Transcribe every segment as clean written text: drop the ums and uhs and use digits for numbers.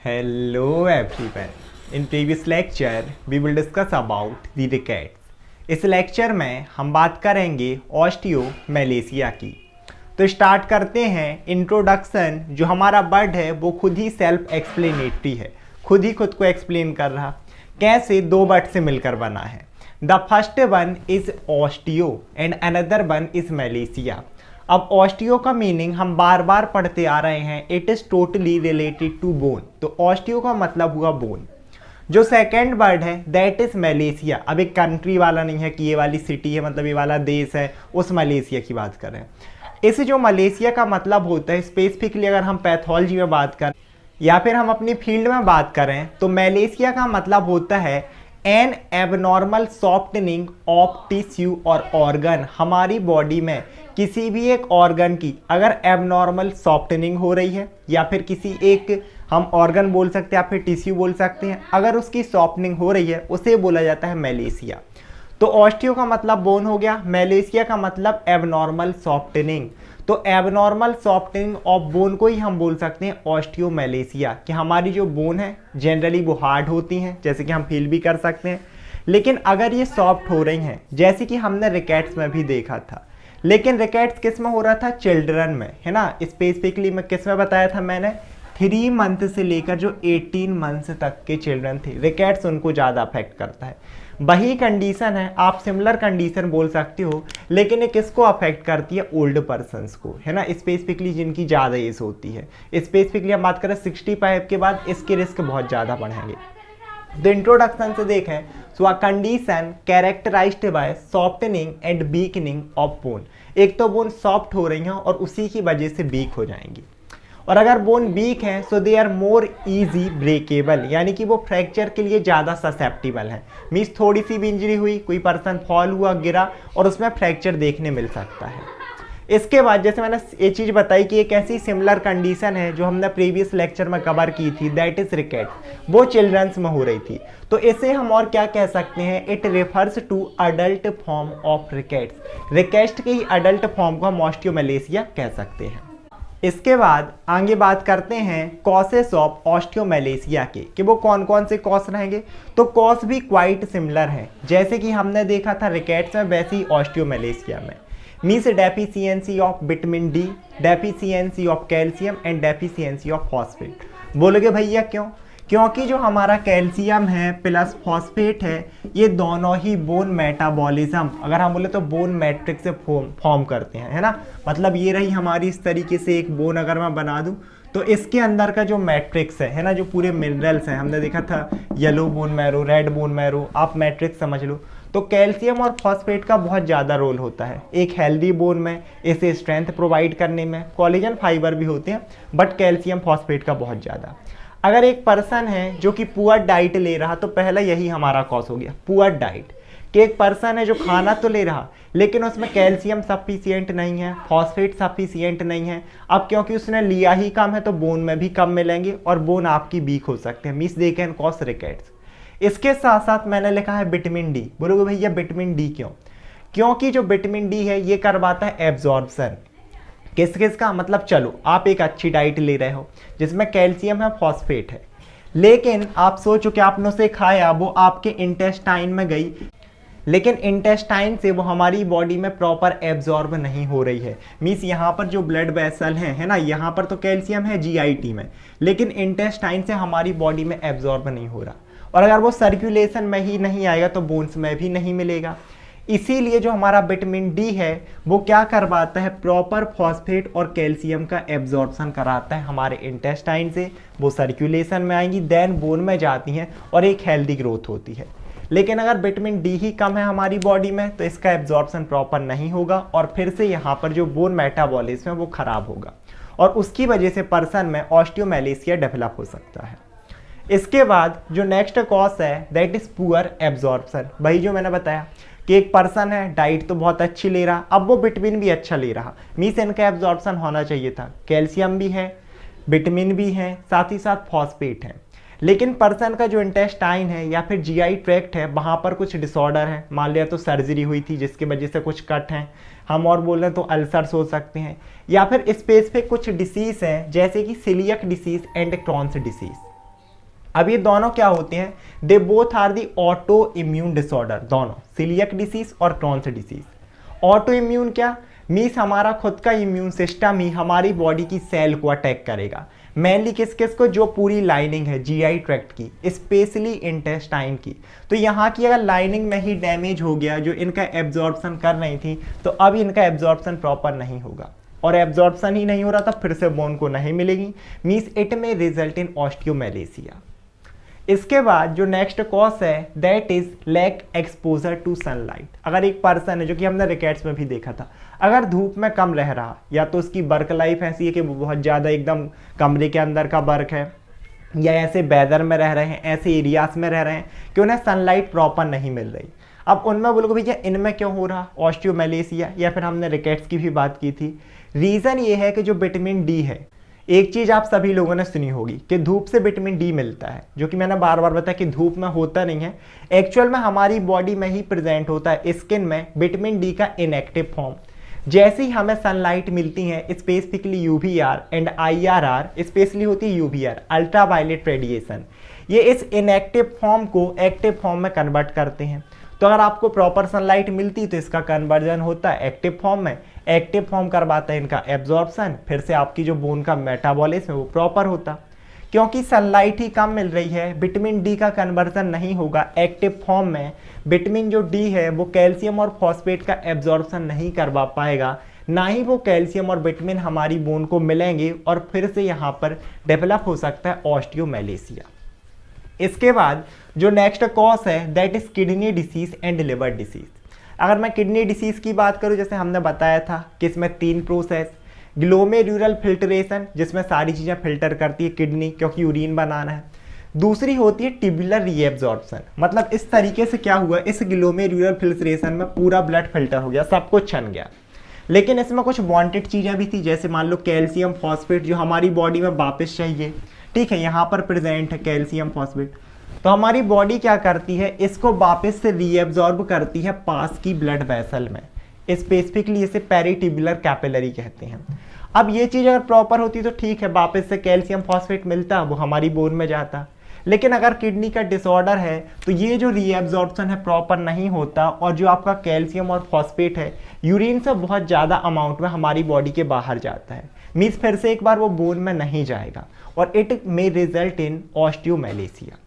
Hello everyone. In previous lecture, we will discuss about the rickets. इस lecture में हम बात करेंगे ऑस्टियोमैलेशिया की। तो स्टार्ट करते हैं इंट्रोडक्शन। जो हमारा वर्ड है वो खुद ही सेल्फ एक्सप्लेनेटरी है, खुद को एक्सप्लेन कर रहा कैसे दो वर्ड से मिलकर बना है। The first one is osteo and another one is malacia. अब ऑस्टियो का मीनिंग हम बार बार पढ़ते आ रहे हैं, it is totally related to bone. तो ऑस्टियो का मतलब हुआ बोन। जो सेकेंड वर्ड है दैट इज मलेशिया। अब एक कंट्री वाला नहीं है कि ये वाली सिटी है, मतलब ये वाला देश है, उस मलेशिया की बात कर रहे हैं। इस जो मलेशिया का मतलब होता है, स्पेसिफिकली अगर हम पैथोलॉजी में बात करें या फिर हम अपनी फील्ड में बात करें, तो मलेशिया का मतलब होता है N abnormal softening of tissue और ऑर्गन। हमारी बॉडी में किसी भी एक ऑर्गन की अगर एबनॉर्मल सॉफ्टनिंग हो रही है, या फिर किसी एक हम ऑर्गन बोल सकते हैं या फिर टिश्यू बोल सकते हैं, अगर उसकी सॉफ्टनिंग हो रही है उसे बोला जाता है मलेशिया। तो ऑस्टियो का मतलब बोन हो गया, मलेशिया का मतलब एबनॉर्मल सॉफ्टनिंग। तो एबनॉर्मल सॉफ्टनिंग ऑफ बोन को ही हम बोल सकते हैं ऑस्टियोमैलेशिया, कि हमारी जो बोन है जनरली वो हार्ड होती हैं, जैसे कि हम फील भी कर सकते हैं, लेकिन अगर ये सॉफ्ट हो रही हैं, जैसे कि हमने रिकेट्स में भी देखा था। लेकिन रिकेट्स किस में हो रहा था? चिल्ड्रन में, है ना। स्पेसिफिकली मैं किस में बताया था मैंने? 3 मंथ से लेकर जो 18 मंथ्स तक के चिल्ड्रन थे, रिकेट्स उनको ज़्यादा अफेक्ट करता है। वही कंडीशन है, आप सिमिलर कंडीशन बोल सकते हो, लेकिन ये किसको अफेक्ट करती है? ओल्ड पर्सन्स को, है ना। स्पेसिफिकली जिनकी ज़्यादा एज होती है, स्पेसिफिकली हम बात करें 65 के बाद इसके रिस्क बहुत ज़्यादा बढ़ेंगे। तो इंट्रोडक्शन से देखें, so a condition characterized by softening and weakening of bone. एक तो बोन सॉफ्ट हो रही हैं और उसी की वजह से वीक हो जाएंगी, और अगर बोन वीक है so they are more easy breakable, यानी कि वो फ्रैक्चर के लिए ज़्यादा ससेप्टिबल है। मीन्स थोड़ी सी भी इंजरी हुई, कोई पर्सन फॉल हुआ, गिरा, और उसमें फ्रैक्चर देखने मिल सकता है। इसके बाद जैसे मैंने ये चीज़ बताई कि एक ऐसी सिमिलर कंडीशन है जो हमने प्रीवियस लेक्चर में कवर की थी, दैट इज रिकेट। वो चिल्ड्रंस में हो रही थी, तो इसे हम और क्या कह सकते हैं? It refers to adult form of rickets. Rickets के ही अडल्ट फॉर्म को हम ऑस्टियोमैलेशिया कह सकते हैं। इसके बाद आगे बात करते हैं कॉसेस ऑफ ऑस्टियोमैलेशिया के, कि वो कौन कौन से कॉज रहेंगे। तो कॉज भी क्वाइट सिमिलर हैं, जैसे कि हमने देखा था रिकेट्स में, वैसे ही ऑस्टियोमैलेशिया में। Means deficiency of vitamin D, deficiency of calcium and deficiency of phosphate. बोलोगे भैया क्यों? क्योंकि जो हमारा कैल्शियम है प्लस फॉस्फेट है, ये दोनों ही बोन मेटाबॉलिज्म, अगर हम बोले तो बोन मैट्रिक्स से फॉर्म करते हैं, है ना। मतलब ये रही हमारी इस तरीके से एक बोन अगर मैं बना दूं, तो इसके अंदर का जो मैट्रिक्स है ना, जो पूरे मिनरल्स हैं, हमने देखा था yellow bone marrow, red bone marrow, आप मैट्रिक्स समझ लो। तो कैल्शियम और फॉस्फेट का बहुत ज़्यादा रोल होता है एक हेल्दी बोन में, इसे स्ट्रेंथ प्रोवाइड करने में। कोलेजन फाइबर भी होते हैं, बट कैल्शियम फॉस्फेट का बहुत ज़्यादा। अगर एक पर्सन है जो कि पुअर डाइट ले रहा, तो पहला यही हमारा कॉज हो गया, पुअर डाइट। कि एक पर्सन है जो खाना तो ले रहा, लेकिन उसमें कैल्शियम सफिशिएंट नहीं है, फॉस्फेट सफिशिएंट नहीं है। अब क्योंकि उसने लिया ही कम है, तो बोन में भी कम मिलेंगे और बोन आपकी वीक हो सकते हैं। Miss they can cause rickets. इसके साथ साथ मैंने लिखा है विटामिन डी। बोलोगे भैया विटामिन डी क्यों? क्योंकि जो विटामिन डी है ये करवाता है एब्जॉर्प्शन। किस किस का? मतलब चलो आप एक अच्छी डाइट ले रहे हो जिसमें कैल्शियम है, फॉस्फेट है, लेकिन आप सोचो कि आपने उसे खाया, वो आपके इंटेस्टाइन में गई, लेकिन इंटेस्टाइन से वो हमारी बॉडी में प्रॉपर एब्जॉर्ब नहीं हो रही है। मीन्स यहाँ पर जो ब्लड वेसल है ना, यहाँ पर तो कैल्शियम है जीआईटी में, लेकिन इंटेस्टाइन से हमारी बॉडी में एब्जॉर्ब नहीं हो रहा, और अगर वो सर्कुलेशन में ही नहीं आएगा तो बोन्स में भी नहीं मिलेगा। इसीलिए जो हमारा विटामिन डी है वो क्या करवाता है? प्रॉपर फॉस्फेट और कैल्शियम का एब्जॉर्प्शन कराता है हमारे इंटेस्टाइन से, वो सर्कुलेशन में आएंगी, देन बोन में जाती हैं और एक हेल्दी ग्रोथ होती है। लेकिन अगर विटामिन डी ही कम है हमारी बॉडी में, तो इसका एब्जॉर्प्शन प्रॉपर नहीं होगा, और फिर से यहाँ पर जो बोन मेटाबॉलिज्म है वो खराब होगा, और उसकी वजह से पर्सन में ऑस्टियोमैलेशिया डेवलप हो सकता है। इसके बाद जो नेक्स्ट कॉज है दैट इज पुअर एब्जॉर्प्शन। वही जो मैंने बताया कि एक पर्सन है डाइट तो बहुत अच्छी ले रहा, अब वो विटामिन भी अच्छा ले रहा, मीन्स इनका एब्जॉर्प्शन होना चाहिए था। कैल्शियम भी है, विटामिन भी है, साथ ही साथ फॉस्फेट है, लेकिन पर्सन का जो इंटेस्टाइन है या फिर जीआई ट्रैक्ट है, वहाँ पर कुछ डिसऑर्डर है। मान लिया तो सर्जरी हुई थी जिसकी वजह से कुछ कट हैं, हम और बोल रहे हैं तो अल्सर्स हो सकते हैं, या फिर स्पेसिफिक कुछ डिसीज़ हैं जैसे कि coeliac disease and Crohn's disease. अब ये दोनों क्या होते हैं, they both are the auto immune disorder, दोनों सीलियक डिसीज और क्रॉन्स डिसीज। ऑटो इम्यून क्या मीन्स हमारा खुद का इम्यून सिस्टम ही हमारी बॉडी की सेल को अटैक करेगा, मेनली किस किस को, जो पूरी लाइनिंग है जीआई ट्रैक्ट की, स्पेशली इंटेस्टाइन की। तो यहाँ की अगर लाइनिंग में ही डैमेज हो गया, जो इनका एब्जॉर्प्शन कर रही थी, तो अब इनका एब्जॉर्प्शन प्रॉपर नहीं होगा, और एब्जॉर्प्शन ही नहीं हो रहा था, फिर से बोन को नहीं मिलेगी, means it may result in osteomalacia. इसके बाद जो नेक्स्ट कॉज है that is lack exposure to sunlight. अगर एक पर्सन है, जो कि हमने रिकेट्स में भी देखा था, अगर धूप में कम रह रहा, या तो उसकी वर्क लाइफ ऐसी है कि वो बहुत ज़्यादा एकदम कमरे के अंदर का वर्क है, या ऐसे वेदर में रह रहे हैं, ऐसे एरियाज में रह रहे हैं कि उन्हें सनलाइट प्रॉपर नहीं मिल रही। अब उनमें बोलोगे भैया इनमें क्यों हो रहा ऑस्टियोमेलेसिया, या फिर हमने रिकेट्स की भी बात की थी। रीज़न ये है कि जो विटामिन डी है, एक चीज़ आप सभी लोगों ने सुनी होगी कि धूप से विटामिन डी मिलता है, जो कि मैंने बार बार बताया कि धूप में होता नहीं है, एक्चुअल में हमारी बॉडी में ही प्रेजेंट होता है, स्किन में विटामिन डी का इनएक्टिव फॉर्म। जैसे ही हमें सनलाइट मिलती है, स्पेसिफिकली यूवीआर एंड आईआरआर, स्पेशली होती है यूवीआर अल्ट्रावायलेट रेडिएशन, ये इस इनएक्टिव फॉर्म को एक्टिव फॉर्म में कन्वर्ट करते हैं। तो अगर आपको प्रॉपर सनलाइट मिलती तो इसका कन्वर्जन होता है एक्टिव फॉर्म में, एक्टिव फॉर्म करवाता है इनका एब्जॉर्प्शन, फिर से आपकी जो बोन का मेटाबॉलिज्म है वो प्रॉपर होता। क्योंकि सनलाइट ही कम मिल रही है, विटामिन डी का कन्वर्जन नहीं होगा एक्टिव फॉर्म में, विटामिन जो डी है वो कैल्शियम और फॉस्फेट का एब्जॉर्प्शन नहीं करवा पाएगा, ना ही वो कैल्शियम और विटामिन हमारी बोन को मिलेंगे, और फिर से यहाँ पर डेवलप हो सकता है ऑस्टियोमेलेसिया। इसके बाद जो नेक्स्ट कॉज है that is kidney disease and liver disease. अगर मैं किडनी डिसीज की बात करूं, जैसे हमने बताया था कि इसमें 3 प्रोसेस, ग्लोमेरुलर फिल्ट्रेशन, जिसमें सारी चीज़ें फिल्टर करती है किडनी, क्योंकि यूरिन बनाना है। दूसरी होती है ट्यूबुलर रीएब्जॉर्प्शन, मतलब इस तरीके से क्या हुआ, इस ग्लोमेरुलर फिल्ट्रेशन में पूरा ब्लड फिल्टर हो गया, सब कुछ छन गया, लेकिन इसमें कुछ वांटेड चीज़ें भी थी, जैसे मान लो कैल्शियम फॉस्फेट, जो हमारी बॉडी में वापस चाहिए, ठीक है, यहाँ पर प्रेजेंट है कैल्शियम फॉस्फेट। तो हमारी बॉडी क्या करती है, इसको वापस से रीएब्जॉर्ब करती है पास की ब्लड वेसल में, स्पेसिफिकली इसे पेरिट्यूबुलर कैपिलरी कहते हैं। अब ये चीज़ अगर प्रॉपर होती तो ठीक है, वापस से कैल्शियम फॉस्फेट मिलता, वो हमारी बोन में जाता। लेकिन अगर किडनी का डिसऑर्डर है तो ये जो रीएब्जॉर्प्शन है प्रॉपर नहीं होता, और जो आपका कैल्शियम और फॉस्फेट है यूरिन से बहुत ज़्यादा अमाउंट में हमारी बॉडी के बाहर जाता है, मीन्स फिर से एक बार वो बोन में नहीं जाएगा, और it may result in osteomalacia.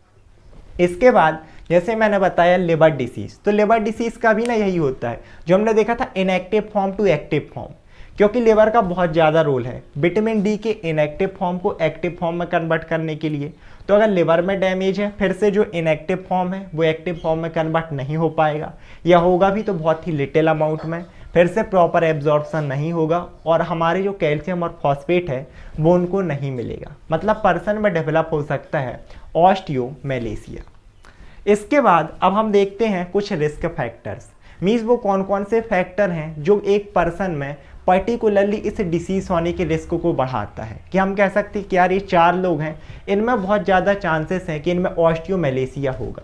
इसके बाद जैसे मैंने बताया लिवर डिसीज, तो लिवर डिसीज का भी ना यही होता है, जो हमने देखा था inactive form to active form, क्योंकि लिवर का बहुत ज़्यादा रोल है विटामिन डी के इनएक्टिव फॉर्म को एक्टिव फॉर्म में कन्वर्ट करने के लिए। तो अगर लिवर में डैमेज है, फिर से जो इनएक्टिव फॉर्म है वो एक्टिव फॉर्म में कन्वर्ट नहीं हो पाएगा, या होगा भी तो बहुत ही लिटिल अमाउंट में, फिर से प्रॉपर एब्जॉर्प्शन नहीं होगा, और हमारे जो कैल्शियम और फॉस्फेट है वो उनको नहीं मिलेगा, मतलब पर्सन में डेवलप हो सकता है ऑस्टियोमेलेसिया। इसके बाद अब हम देखते हैं कुछ रिस्क फैक्टर्स, मीन्स वो कौन कौन से फैक्टर हैं जो एक पर्सन में पर्टिकुलरली इस डिसीज होने के रिस्क को बढ़ाता है, कि हम कह सकते हैं कि यार ये 4 लोग हैं, इनमें बहुत ज़्यादा चांसेस हैं कि इनमें ऑस्टियोमेलेसिया होगा,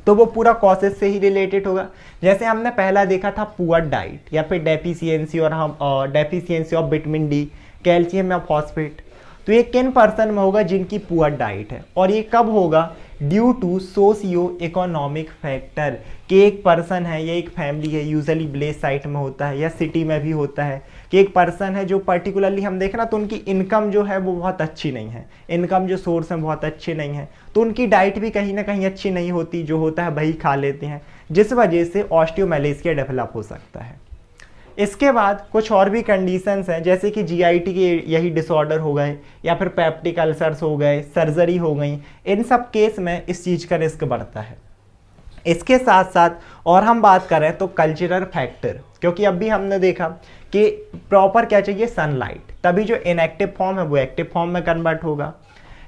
तो वो पूरा कॉजेज से ही रिलेटेड होगा। जैसे हमने पहला देखा था पुअर डाइट, या फिर डेफिशिएंसी और हम deficiency of vitamin D, calcium या फॉस्फेट। तो ये किन पर्सन में होगा जिनकी पुअर डाइट है, और ये कब होगा, due to socio economic factor, कि एक पर्सन है या एक फैमिली है, यूजुअली विलेज साइड में होता है या सिटी में भी होता है, कि एक पर्सन है जो पर्टिकुलरली हम देख ना, तो उनकी इनकम जो है वो बहुत अच्छी नहीं है, इनकम जो सोर्स है बहुत अच्छे नहीं है, तो उनकी डाइट भी कहीं ना कहीं अच्छी नहीं होती, जो होता है वही खा लेते हैं, जिस वजह से ऑस्टियोमेलेसिया डेवलप हो सकता है। इसके बाद कुछ और भी कंडीशंस हैं, जैसे कि जीआईटी के यही डिसऑर्डर हो गए, या फिर पेप्टिक अल्सर्स हो गए, सर्जरी हो गई, इन सब केस में इस चीज़ का रिस्क बढ़ता है। इसके साथ साथ और हम बात करें तो कल्चरल फैक्टर, क्योंकि अभी हमने देखा कि प्रॉपर क्या चाहिए, सनलाइट, तभी जो इनएक्टिव फॉर्म है वो एक्टिव फॉर्म में कन्वर्ट होगा।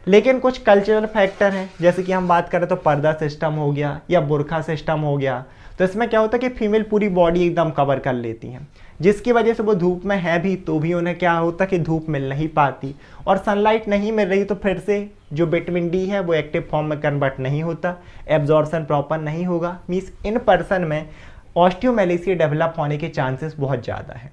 लेकिन कुछ कल्चरल फैक्टर हैं, जैसे कि हम बात करें तो पर्दा सिस्टम हो गया या बुरखा सिस्टम हो गया, तो इसमें क्या होता है कि फीमेल पूरी बॉडी एकदम कवर कर लेती हैं, जिसकी वजह से वो धूप में है भी तो भी उन्हें क्या होता है कि धूप मिल नहीं पाती, और सनलाइट नहीं मिल रही तो फिर से जो विटामिन डी है वो एक्टिव फॉर्म में कन्वर्ट नहीं होता, एब्जॉर्प्शन प्रॉपर नहीं होगा, मीन्स इन पर्सन में ऑस्टियोमेलेसिया डेवलप होने के चांसेस बहुत ज़्यादा है।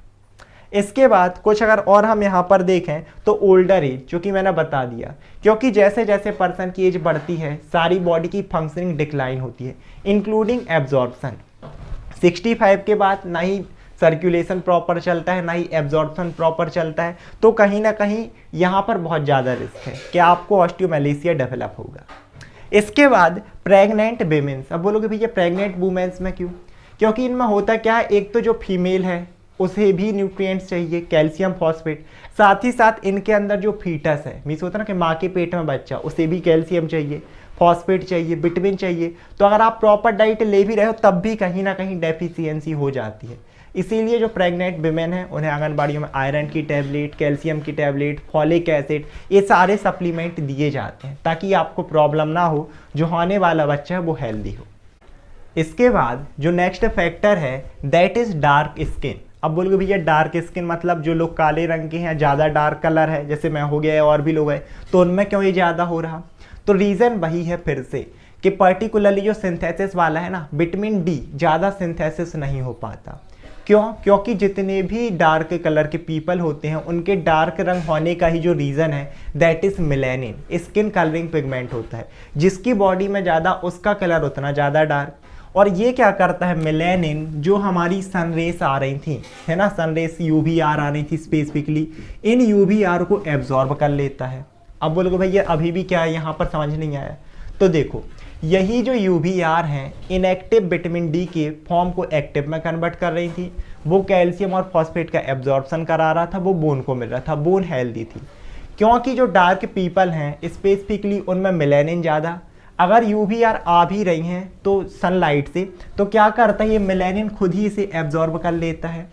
इसके बाद कुछ अगर और हम यहाँ पर देखें तो ओल्डर एज, जो कि मैंने बता दिया, क्योंकि जैसे जैसे पर्सन की एज बढ़ती है सारी बॉडी की फंक्शनिंग डिक्लाइन होती है, इंक्लूडिंग एब्जॉर्प्शन। 65 के बाद ना ही सर्कुलेशन प्रॉपर चलता है, ना ही एब्जॉर्प्शन प्रॉपर चलता है, तो कहीं ना कहीं यहाँ पर बहुत ज़्यादा रिस्क है कि आपको ऑस्टियोमेलेसिया डेवलप होगा। इसके बाद प्रेग्नेंट वुमेन्स। अब बोलोगे भैया प्रेग्नेंट वुमेन्स में क्यों? क्योंकि इनमें होता क्या है, एक तो जो फीमेल है उसे भी न्यूट्रिएंट्स चाहिए, कैल्शियम फॉस्फेट, साथ ही साथ इनके अंदर जो फीटस है, मीन्स होता है ना कि माँ के पेट में बच्चा, उसे भी कैल्शियम चाहिए, फॉस्फेट चाहिए, विटामिन चाहिए। तो अगर आप प्रॉपर डाइट ले भी रहे हो तब भी कहीं ना कहीं डेफिशिएंसी हो जाती है। इसीलिए जो प्रेग्नेंट विमेन है उन्हें आंगनबाड़ियों में आयरन की टैबलेट, कैल्शियम की टैबलेट, फॉलिक एसिड, ये सारे सप्लीमेंट दिए जाते हैं ताकि आपको प्रॉब्लम ना हो, जो होने वाला बच्चा है वो हेल्दी हो। इसके बाद जो नेक्स्ट फैक्टर है दैट इज डार्क स्किन। अब बोलोगे भैया डार्क स्किन मतलब जो लोग काले रंग के हैं, ज़्यादा डार्क कलर है, जैसे मैं हो गया और भी लोग हैं, तो उनमें क्यों ये ज़्यादा हो रहा? तो रीज़न वही है फिर से कि पर्टिकुलरली जो सिंथेसिस वाला है ना, विटामिन डी ज़्यादा सिंथेसिस नहीं हो पाता। क्यों? क्योंकि जितने भी डार्क कलर के पीपल होते हैं उनके डार्क रंग होने का ही जो रीज़न है that is melanin, skin colouring pigment होता है। जिसकी बॉडी में ज़्यादा उसका कलर उतना ज़्यादा डार्क। और ये क्या करता है, मेलानिन जो हमारी सनरेस आ रही थी, है ना, सनरेस यूवीआर आ रही थी स्पेसिफिकली, इन यूवीआर को एब्जॉर्ब कर लेता है। अब बोलोगे भैया अभी भी क्या है यहाँ पर समझ नहीं आया? तो देखो यही जो यूवीआर हैं इनएक्टिव विटामिन डी के फॉर्म को एक्टिव में कन्वर्ट कर रही थी, वो कैल्शियम और फॉस्फेट का एब्जॉर्प्शन करा रहा था, वो बोन को मिल रहा था, बोन हेल्दी थी। क्योंकि जो डार्क पीपल हैं स्पेसिफिकली उनमें मेलानिन ज़्यादा, अगर यूवीआर आ भी रही हैं तो सनलाइट से, तो क्या करता है ये मेलानिन खुद ही इसे एब्जॉर्ब कर लेता है।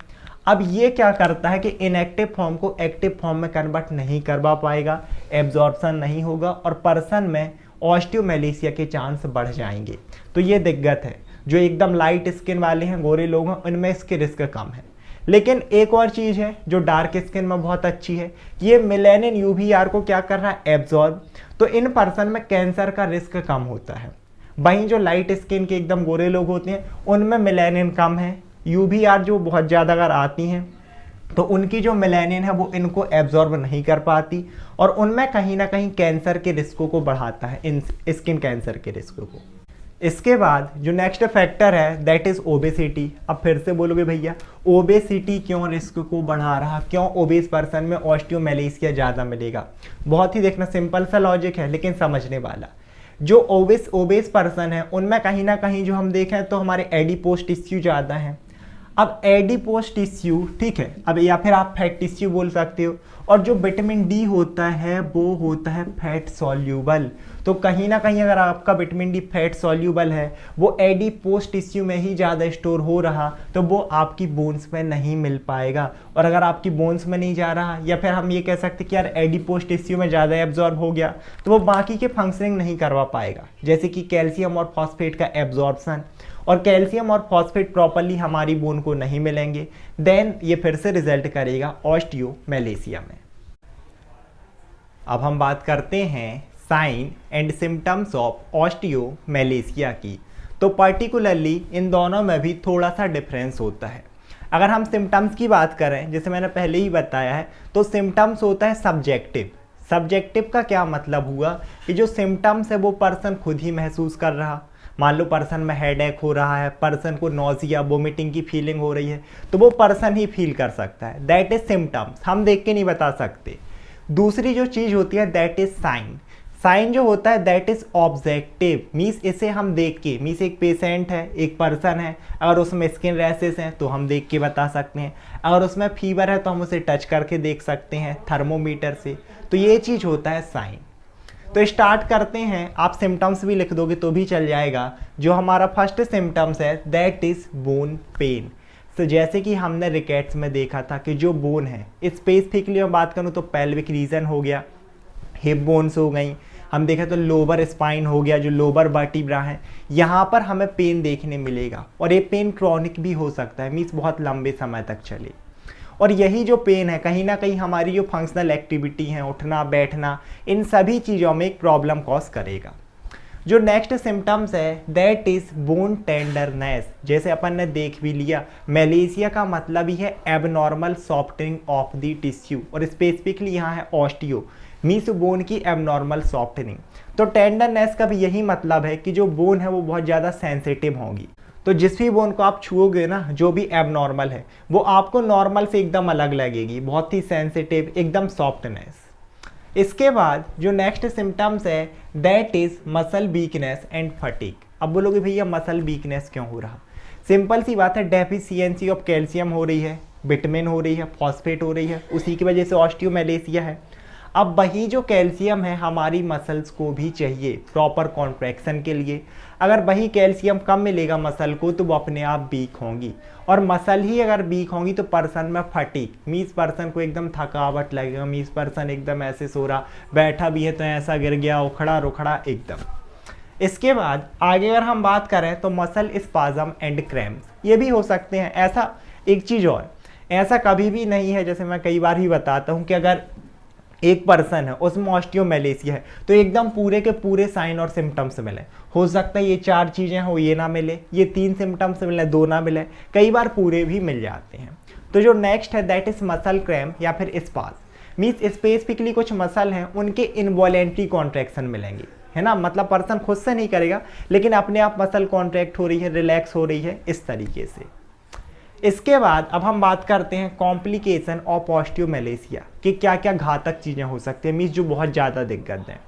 अब ये क्या करता है कि इनएक्टिव फॉर्म को एक्टिव फॉर्म में कन्वर्ट नहीं करवा पाएगा, एब्जॉर्प्शन नहीं होगा और पर्सन में ऑस्टियोमेलेसिया के चांस बढ़ जाएंगे। तो ये दिक्कत है। जो एकदम लाइट स्किन वाले हैं, गोरे लोग हैं, उनमें इसके रिस्क कम है। लेकिन एक और चीज़ है जो डार्क स्किन में बहुत अच्छी है, ये मेलानिन यूवीआर को क्या कर रहा है, एब्जॉर्ब। तो इन पर्सन में कैंसर का रिस्क कम होता है। वहीं जो लाइट स्किन के एकदम गोरे लोग होते हैं उनमें मेलानिन कम है, यूवीआर जो बहुत ज़्यादा अगर आती हैं तो उनकी जो मेलानिन है वो इनको एब्जॉर्ब नहीं कर पाती और उनमें कहीं ना कहीं कैंसर के रिस्कों को बढ़ाता है, इन स्किन कैंसर के रिस्क को। इसके बाद जो नेक्स्ट फैक्टर है दैट इज ओबेसिटी। अब फिर से बोलोगे भैया ओबेसिटी क्यों रिस्क को बढ़ा रहा, क्यों ओबेस पर्सन में ऑस्टियोमेलेसिया ज़्यादा मिलेगा? बहुत ही देखना सिंपल सा लॉजिक है लेकिन समझने वाला। जो ओबेस पर्सन है उनमें कहीं ना कहीं जो हम देखें तो हमारे एडिपोज टिश्यू ज़्यादा हैं। अब एडिपोज टिश्यू, ठीक है, अब या फिर आप फैट टिश्यू बोल सकते हो, और जो विटामिन डी होता है वो होता है फैट सॉल्यूबल। तो कहीं ना कहीं अगर आपका विटामिन डी फैट सॉल्यूबल है, वो एडिपोज टिश्यू में ही ज़्यादा स्टोर हो रहा, तो वो आपकी बोन्स में नहीं मिल पाएगा। और अगर आपकी बोन्स में नहीं जा रहा, या फिर हम ये कह सकते कि यार एडिपोज टिश्यू में ज़्यादा एब्जॉर्ब हो गया, तो वो बाकी के फंक्शनिंग नहीं करवा पाएगा, जैसे कि कैल्शियम और फॉस्फेट का एब्जॉर्प्शन। और कैल्शियम और फॉस्फेट प्रॉपरली हमारी बोन को नहीं मिलेंगे, देन ये फिर से रिजल्ट करेगा ऑस्टियोमेलेसिया में। अब हम बात करते हैं sign and symptoms of osteomalacia की। तो पर्टिकुलरली इन दोनों में भी थोड़ा सा डिफरेंस होता है। अगर हम सिम्टम्स की बात करें, जैसे मैंने पहले ही बताया है, तो सिम्टम्स होता है सब्जेक्टिव। सब्जेक्टिव का क्या मतलब हुआ कि जो सिम्टम्स है वो पर्सन खुद ही महसूस कर रहा। मान लो पर्सन में हेडेक हो रहा है, पर्सन को नोजिया वोमिटिंग की फीलिंग हो रही है, तो वो पर्सन ही फील कर सकता है, दैट इज सिम्टम्स, हम देख के नहीं बता सकते। दूसरी जो चीज़ होती है दैट इज साइन। साइन जो होता है दैट इज ऑब्जेक्टिव, मीन्स इसे हम देख के, मीन्स एक पेशेंट है, एक पर्सन है, अगर उसमें स्किन रैसेस हैं तो हम देख के बता सकते हैं, अगर उसमें फीवर है तो हम उसे टच करके देख सकते हैं थर्मोमीटर से। तो ये चीज़ होता है साइन। तो स्टार्ट करते हैं, आप सिम्टम्स भी लिख दोगे तो भी चल जाएगा। जो हमारा फर्स्ट सिम्टम्स है दैट इज बोन पेन। तो जैसे कि हमने रिकेट्स में देखा था कि जो बोन है, स्पेसिफिकली मैं बात करूँ तो पेल्विक रीजन हो गया, हिप बोन्स हो गई, हम देखें तो लोअर स्पाइन हो गया, जो लोअर वर्टिब्रा है, यहाँ पर हमें पेन देखने मिलेगा। और ये पेन क्रॉनिक भी हो सकता है, मीन्स बहुत लंबे समय तक चले। और यही जो पेन है कहीं ना कहीं हमारी जो फंक्शनल एक्टिविटी है, उठना बैठना, इन सभी चीज़ों में एक प्रॉब्लम कॉज करेगा। जो नेक्स्ट सिम्टम्स है दैट इज बोन टेंडरनेस, जैसे अपन ने देख भी लिया मेलेसिया का मतलब ही है abnormal softening of the tissue, और स्पेसिफिकली यहाँ है ऑस्टियो मीन्स बोन की एबनॉर्मल सॉफ्टनिंग। तो टेंडरनेस का भी यही मतलब है कि जो बोन है वो बहुत ज़्यादा सेंसिटिव होगी। तो जिस भी बोन को आप छुओगे ना, जो भी एबनॉर्मल है वो आपको नॉर्मल से एकदम अलग लगेगी, बहुत ही सेंसिटिव, एकदम सॉफ्टनेस। इसके बाद जो नेक्स्ट सिम्टम्स है that is muscle weakness and fatigue. अब बोलोगे भैया मसल वीकनेस क्यों हो रहा? सिंपल सी बात है, डेफिशिएंसी ऑफ कैल्शियम हो रही है, विटामिन हो रही है, फॉस्फेट हो रही है, उसी की वजह से ऑस्टियोमेलेसिया है। अब वही जो कैल्शियम है हमारी मसल्स को भी चाहिए प्रॉपर कॉन्ट्रैक्शन के लिए। अगर वही कैल्शियम कम मिलेगा मसल को तो वो अपने आप वीक होंगी, और मसल ही अगर वीक होंगी तो पर्सन में फटीग मीन्स पर्सन को एकदम थकावट लगेगा, मीन्स पर्सन एकदम ऐसे सो रहा, बैठा भी है तो ऐसा गिर गया, उखड़ा रुखड़ा एकदम। इसके बाद आगे अगर हम बात करें तो मसल स्पाज्म एंड क्रैम्प्स, ये भी हो सकते हैं। ऐसा एक चीज़ और, ऐसा कभी भी नहीं है, जैसे मैं कई बार ही बताता हूँ कि अगर एक पर्सन है उसमें ऑस्टियोमेलेसिया है तो एकदम पूरे के पूरे साइन और सिम्टम्स मिले। हो सकता है ये 4 चीज़ें हो ये ना मिले, ये 3 सिम्टम्स मिले 2 ना मिले, कई बार पूरे भी मिल जाते हैं। तो जो नेक्स्ट है दैट इज मसल क्रैम्प या फिर स्पाज मीन्स स्पेसिफिकली कुछ मसल हैं उनके इनवॉलेंट्री कॉन्ट्रैक्शन मिलेंगे, है ना, मतलब पर्सन खुद से नहीं करेगा लेकिन अपने आप मसल कॉन्ट्रैक्ट हो रही है, रिलैक्स हो रही है, इस तरीके से। इसके बाद अब हम बात करते हैं कॉम्प्लिकेशन ऑफ ऑस्टियोमेलेसिया कि क्या क्या घातक चीज़ें हो सकती हैं, मीन्स जो बहुत ज़्यादा दिक्कत है।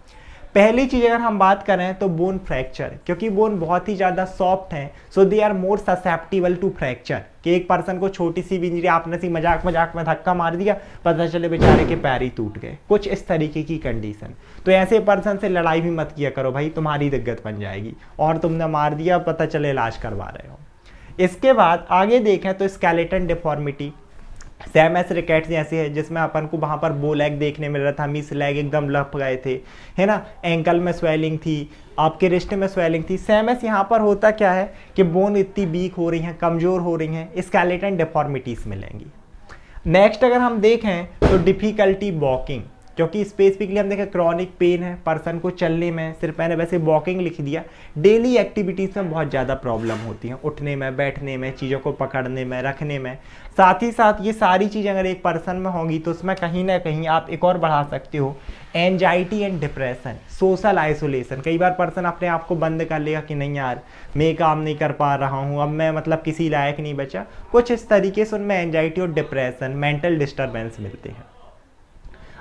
पहली चीज़ अगर हम बात करें तो बोन फ्रैक्चर, क्योंकि बोन बहुत ही ज़्यादा सॉफ्ट हैं so they are more susceptible to fracture. कि एक पर्सन को छोटी सी भी इंजरी आपने सी मजाक में धक्का मार दिया, पता चले बेचारे के पैर ही टूट गए, कुछ इस तरीके की कंडीशन। तो ऐसे पर्सन से लड़ाई भी मत किया करो भाई, तुम्हारी दिक्कत बन जाएगी और तुमने मार दिया पता चले इलाज करवा रहे हो। इसके बाद आगे देखें तो skeleton deformity Sam S rickets जैसे है, जिसमें अपन को वहाँ पर बो लेग देखने मिल रहा था, मीस लेग एकदम लप गए थे, है ना, एंकल में स्वेलिंग थी, आपके रिस्ट में स्वेलिंग थी। सैम एस यहाँ पर होता क्या है कि बोन इतनी वीक हो रही हैं, कमज़ोर हो रही हैं, स्केलेटन डिफॉर्मिटीज़ मिलेंगी। नेक्स्ट अगर हम देखें तो डिफ़िकल्टी वॉकिंग, क्योंकि स्पेसिफिकली हम देखें क्रॉनिक पेन है पर्सन को चलने में, सिर्फ मैंने वैसे वॉकिंग लिख दिया, डेली एक्टिविटीज़ में बहुत ज़्यादा प्रॉब्लम होती हैं, उठने में, बैठने में, चीज़ों को पकड़ने में, रखने में। साथ ही साथ ये सारी चीज़ें अगर एक पर्सन में होंगी तो उसमें कहीं ना कहीं आप एक और बढ़ा सकते हो anxiety and depression, social isolation. कई बार पर्सन अपने आप को बंद कर लेगा कि नहीं यार मैं काम नहीं कर पा रहा हूँ, अब मैं मतलब किसी लायक नहीं बचा, कुछ इस तरीके से उनमें एंजाइटी और डिप्रेशन, मेंटल डिस्टर्बेंस मिलते हैं।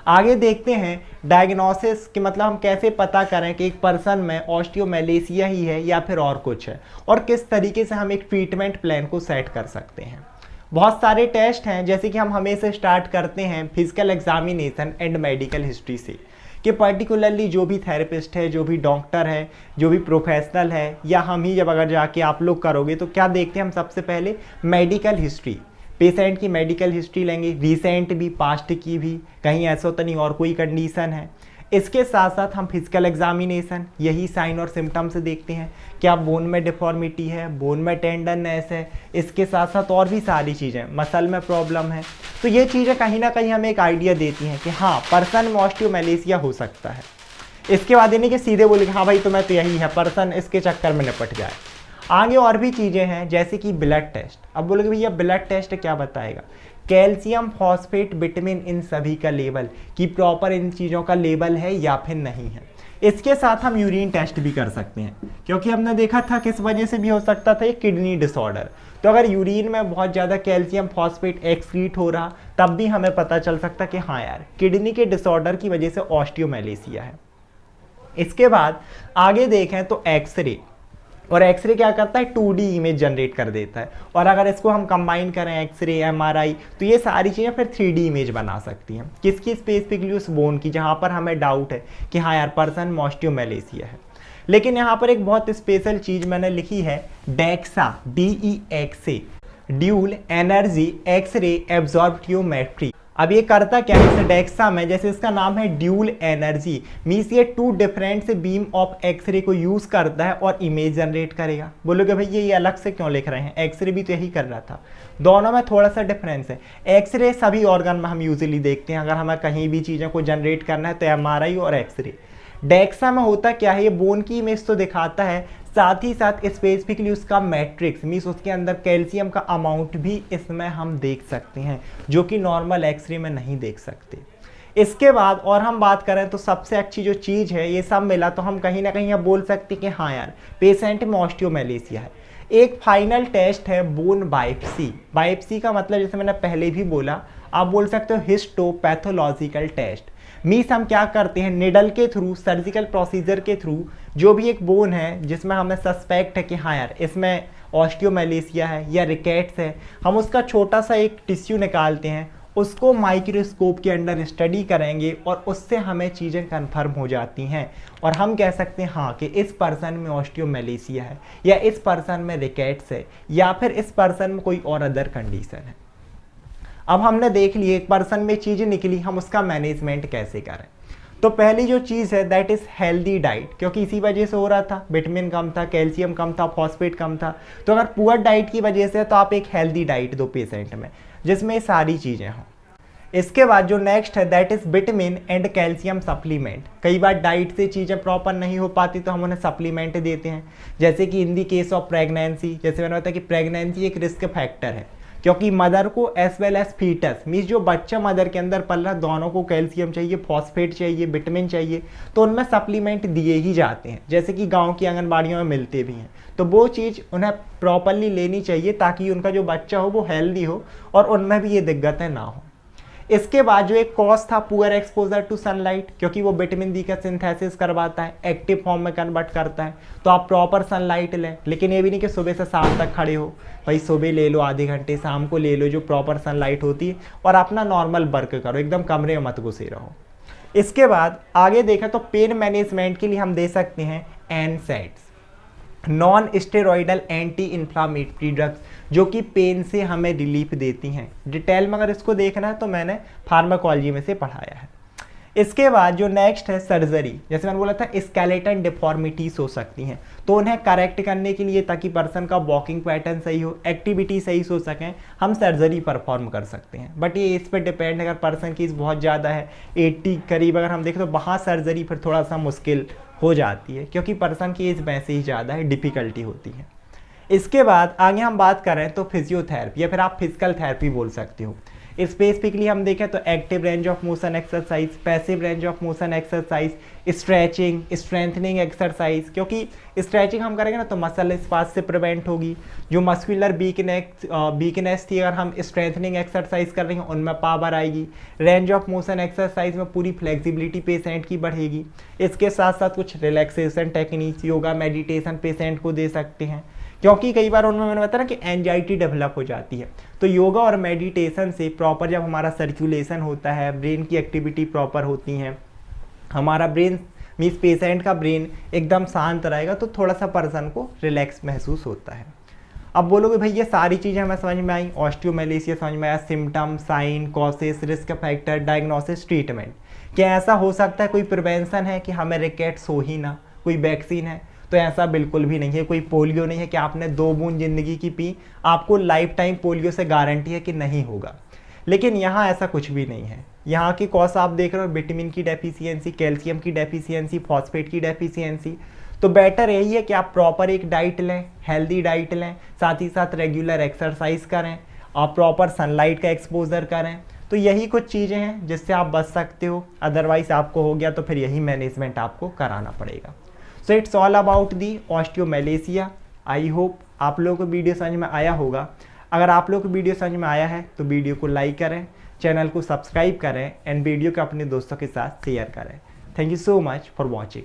आगे देखते हैं डायग्नोसिस कि मतलब हम कैसे पता करें कि एक पर्सन में ऑस्टियोमेलेसिया ही है या फिर और कुछ है, और किस तरीके से हम एक ट्रीटमेंट प्लान को सेट कर सकते हैं। बहुत सारे टेस्ट हैं, जैसे कि हम हमेशा स्टार्ट करते हैं physical examination and medical history से, कि पर्टिकुलरली जो भी थेरेपिस्ट है, जो भी डॉक्टर है, जो भी प्रोफेशनल है, या हम ही जब अगर जाके आप लोग करोगे तो क्या देखते हैं हम सबसे पहले मेडिकल हिस्ट्री, पेशेंट की मेडिकल हिस्ट्री लेंगे, रिसेंट भी पास्ट की भी, कहीं ऐसा तो नहीं और कोई कंडीशन है। इसके साथ साथ हम फिजिकल एग्जामिनेशन यही साइन और सिम्टम्स देखते हैं, क्या बोन में डिफॉर्मिटी है, बोन में टेंडरनेस है, इसके साथ साथ और भी सारी चीज़ें, मसल में प्रॉब्लम है। तो ये चीज़ें कहीं ना कहीं हमें एक आइडिया देती हैं कि हाँ पर्सन में ऑस्टियोमेलेसिया हो सकता है। इसके बाद यानी कि सीधे बोले हाँ भाई तुम्हें तो यही है, पर्सन इसके चक्कर में निपट जाए। आगे और भी चीज़ें हैं जैसे कि ब्लड टेस्ट। अब बोलोगे भैया ब्लड टेस्ट क्या बताएगा, कैल्शियम, फॉस्फेट, विटामिन, इन सभी का लेवल, कि प्रॉपर इन चीज़ों का लेवल है या फिर नहीं है। इसके साथ हम यूरिन टेस्ट भी कर सकते हैं, क्योंकि हमने देखा था किस वजह से भी हो सकता था ये किडनी डिसऑर्डर। तो अगर यूरिन में बहुत ज़्यादा कैल्शियम, फॉस्फेट एक्सक्रीट हो रहा तब भी हमें पता चल सकता कि हाँ यार किडनी के डिसऑर्डर की वजह से ऑस्टियोमेलेसिया है। इसके बाद आगे देखें तो एक्सरे, और एक्सरे क्या करता है 2D इमेज जनरेट कर देता है, और अगर इसको हम कंबाइन करें एक्सरे, MRI, तो ये सारी चीज़ें फिर 3D इमेज बना सकती हैं। किसकी, स्पेसिफिकली उस बोन की जहाँ पर हमें डाउट है कि हाँ यार पर्सन में ऑस्टियोमेलेसिया है। लेकिन यहाँ पर एक बहुत स्पेशल चीज़ मैंने लिखी है, DEXA, DEXA, dual energy x-ray absorptiometry. अब ये करता क्या है, डेक्सा में जैसे इसका नाम है ड्यूल एनर्जी, मीन्स ये 2 डिफरेंट से बीम ऑफ एक्सरे को यूज़ करता है और इमेज जनरेट करेगा। बोलोगे भैया ये अलग से क्यों लिख रहे हैं, एक्सरे भी तो यही कर रहा था। दोनों में थोड़ा सा डिफरेंस है। एक्सरे सभी ऑर्गन में हम यूजुअली देखते हैं, अगर हमें कहीं भी चीज़ों को जनरेट करना है तो MRI और एक्सरे। डेक्सा में होता क्या है, ये बोन की इमेज तो दिखाता है, साथ ही साथ स्पेसिफिकली उसका मैट्रिक्स मीन्स उसके अंदर कैल्शियम का अमाउंट भी इसमें हम देख सकते हैं, जो कि नॉर्मल एक्सरे में नहीं देख सकते। इसके बाद और हम बात करें तो सबसे अच्छी जो चीज़ है, ये सब मिला तो हम कहीं ना कहीं अब बोल सकते हैं कि हाँ यार पेशेंट में ऑस्टियोमेलेसिया है। एक फाइनल टेस्ट है बोन बायोप्सी। बायोप्सी का मतलब जैसे मैंने पहले भी बोला, आप बोल सकते हो हिस्टोपैथोलॉजिकल टेस्ट। मीन्स हम क्या करते हैं, निडल के थ्रू, सर्जिकल प्रोसीजर के थ्रू जो भी एक बोन है जिसमें हमें सस्पेक्ट है कि हाँ यार इसमें ऑस्टियोमेलेसिया है या रिकेट्स है, हम उसका छोटा सा एक टिश्यू निकालते हैं, उसको माइक्रोस्कोप के अंडर स्टडी करेंगे और उससे हमें चीज़ें कन्फर्म हो जाती हैं और हम कह सकते हैं हाँ कि इस पर्सन में ऑस्टियोमेलेसिया है या इस पर्सन में रिकेट्स है या फिर इस पर्सन में कोई और अदर कंडीशन है। अब हमने देख लिए एक पर्सन में चीज़ें निकली, हम उसका मैनेजमेंट कैसे करें। तो पहली जो चीज़ है दैट इज़ हेल्दी डाइट, क्योंकि इसी वजह से हो रहा था, विटामिन कम था, कैल्शियम कम था, फॉस्फेट कम था। तो अगर पुअर डाइट की वजह से तो आप एक हेल्दी डाइट दो पेशेंट में जिसमें सारी चीज़ें हों। इसके बाद जो नेक्स्ट है that is vitamin and calcium supplement. कई बार डाइट से चीज़ें प्रॉपर नहीं हो पाती तो हम उन्हें सप्लीमेंट देते हैं, जैसे कि इन दी केस ऑफ प्रेगनेंसी, जैसे मैंने बताया कि प्रेगनेंसी एक रिस्क फैक्टर है क्योंकि मदर को as well as foetus means जो बच्चा मदर के अंदर पल रहा दोनों को कैल्शियम चाहिए, फॉस्फेट चाहिए, विटामिन चाहिए, तो उनमें सप्लीमेंट दिए ही जाते हैं, जैसे कि गांव की आंगनबाड़ियों में मिलते भी हैं। तो वो चीज़ उन्हें प्रॉपरली लेनी चाहिए ताकि उनका जो बच्चा हो वो हेल्दी हो और उनमें भी ये दिक्कतें ना हो। इसके बाद जो एक कॉज था पुअर एक्सपोजर टू सनलाइट, क्योंकि वो विटामिन डी का सिंथेसिस करवाता है, एक्टिव फॉर्म में कन्वर्ट करता है, तो आप प्रॉपर सनलाइट लें। लेकिन ये भी नहीं कि सुबह से शाम तक खड़े हो, भाई सुबह ले लो आधे घंटे, शाम को ले लो जो प्रॉपर सनलाइट होती है, और अपना नॉर्मल वर्क करो, एकदम कमरे में मत घुसे रहो। इसके बाद आगे देखा तो पेन मैनेजमेंट के लिए हम दे सकते हैं NSAIDs, non steroidal anti inflammatory drugs, जो कि पेन से हमें रिलीफ देती हैं। डिटेल में अगर इसको देखना है तो मैंने फार्माकोलॉजी में से पढ़ाया है। इसके बाद जो नेक्स्ट है सर्जरी, जैसे मैंने बोला था स्केलेटन डिफॉर्मिटीज हो सकती हैं, तो उन्हें करेक्ट करने के लिए ताकि पर्सन का वॉकिंग पैटर्न सही हो, एक्टिविटी सही हो सकें, हम सर्जरी परफॉर्म कर सकते हैं। बट ये इस पर डिपेंड, अगर पर्सन की एज बहुत ज़्यादा है 80 करीब अगर हम देखें तो वहाँ सर्जरी फिर थोड़ा सा मुश्किल हो जाती है क्योंकि पर्सन की एज वैसे ही ज़्यादा है, डिफ़िकल्टी होती है। इसके बाद आगे हम बात करें तो फिजियोथेरेपी या फिर आप फिजिकल थेरेपी बोल सकते हो। स्पेसिफिकली हम देखें तो active range of motion exercise, passive range of motion exercise, stretching, strengthening exercise, क्योंकि स्ट्रेचिंग हम करेंगे ना तो मसल स्पास से प्रिवेंट होगी, जो मस्कुलर वीकनेस थी अगर हम स्ट्रेंथनिंग एक्सरसाइज कर रहे हैं उनमें पावर आएगी। रेंज ऑफ मोशन एक्सरसाइज में पूरी फ्लेक्सिबिलिटी पेशेंट की बढ़ेगी। इसके साथ साथ कुछ relaxation techniques, yoga, meditation patient को दे सकते हैं, क्योंकि कई बार उनमें मैंने बताया ना कि एंजाइटी डेवलप हो जाती है। तो योगा और मेडिटेशन से प्रॉपर जब हमारा सर्कुलेशन होता है, ब्रेन की एक्टिविटी प्रॉपर होती हैं, हमारा ब्रेन मीन्स पेशेंट का ब्रेन एकदम शांत रहेगा, तो थोड़ा सा पर्सन को रिलैक्स महसूस होता है। अब बोलोगे भाई ये सारी चीज़ें हमें समझ में आई, ऑस्टियोमेलेसिया समझ में आया, symptom, sign, causes, risk factor, diagnosis, treatment. क्या ऐसा हो सकता है कोई प्रिवेंशन है कि हमें रिकेट्स हो ही ना, कोई वैक्सीन है? तो ऐसा बिल्कुल भी नहीं है। कोई पोलियो नहीं है कि आपने 2 बूंद जिंदगी की पी आपको लाइफ टाइम पोलियो से गारंटी है कि नहीं होगा। लेकिन यहाँ ऐसा कुछ भी नहीं है। यहाँ की कॉज आप देख रहे हो, विटामिन की डेफिशिएंसी, कैल्शियम की डेफिशिएंसी, फॉस्फेट की डेफिशिएंसी। तो बेटर यही है कि आप प्रॉपर एक डाइट लें, हेल्दी डाइट लें, साथ ही साथ रेगुलर एक्सरसाइज करें, आप प्रॉपर सनलाइट का एक्सपोजर करें। तो यही कुछ चीज़ें हैं जिससे आप बच सकते हो। अदरवाइज आपको हो गया तो फिर यही मैनेजमेंट आपको कराना पड़ेगा। So it's all about the osteomalacia. I hope आप लोगों को वीडियो समझ में आया होगा। अगर आप लोगों को वीडियो समझ में आया है तो वीडियो को लाइक करें, चैनल को सब्सक्राइब करें एंड वीडियो को अपने दोस्तों के साथ शेयर करें। Thank you so much for watching.